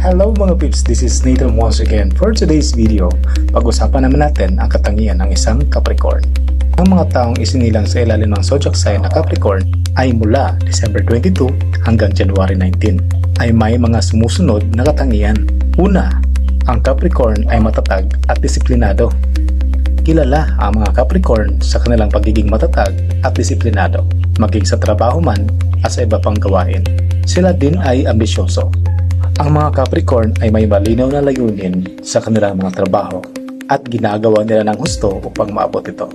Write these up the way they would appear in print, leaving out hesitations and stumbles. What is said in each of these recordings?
Hello mga peeps, this is Nathan once again. For today's video, pag-usapan naman natin ang katangian ng isang Capricorn. Ang mga taong isinilang sa ilalim ng zodiac sign na Capricorn ay mula December 22 hanggang January 19 ay may mga sumusunod na katangian. Una, ang Capricorn ay matatag at disiplinado. Kilala ang mga Capricorn sa kanilang pagiging matatag at disiplinado, maging sa trabaho man at sa iba pang gawain. Sila din ay ambisyoso. Ang mga Capricorn ay may malinaw na layunin sa kanilang mga trabaho at ginagawa nila ng husto upang maabot ito.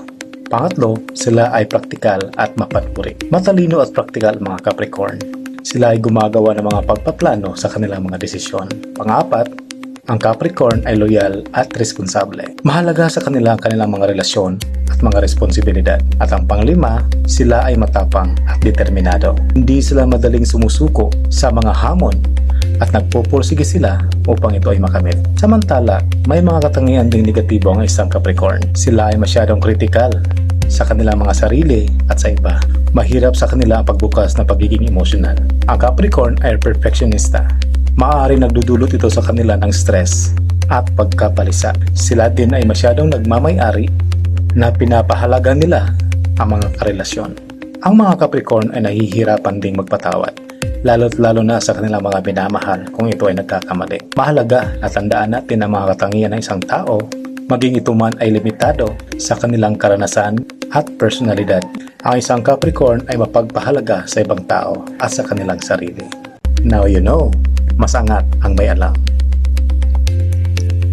Pangatlo, sila ay praktikal at mapanuri. Matalino at praktikal ang mga Capricorn. Sila ay gumagawa ng mga pagpaplano sa kanilang mga desisyon. Pangapat, ang Capricorn ay loyal at responsable. Mahalaga sa kanilang mga relasyon at mga responsibilidad. At ang panglima, sila ay matapang at determinado. Hindi sila madaling sumusuko sa mga hamon at nagpupursige sila upang ito ay makamit. Samantala, may mga katangian ding negatibo ang isang Capricorn. Sila ay masyadong kritikal sa kanilang mga sarili at sa iba. Mahirap sa kanila ang pagbukas ng pagiging emosyonal. Ang Capricorn ay perfectionista. Maaari nagdudulot ito sa kanila ng stress at pagkabalisa. Sila din ay masyadong nagmamay-ari na pinapahalaga nila ang mga karelasyon. Ang mga Capricorn ay nahihirapan ding magpatawad, lalo't lalo na sa kanilang mga minamahal kung ito ay nagkakamali. Mahalaga na tandaan natin ang mga katangian ng isang tao, maging ito man ay limitado sa kanilang karanasan at personalidad. Ang isang Capricorn ay mapagpahalaga sa ibang tao at sa kanilang sarili. Now you know, mas angat ang may alam.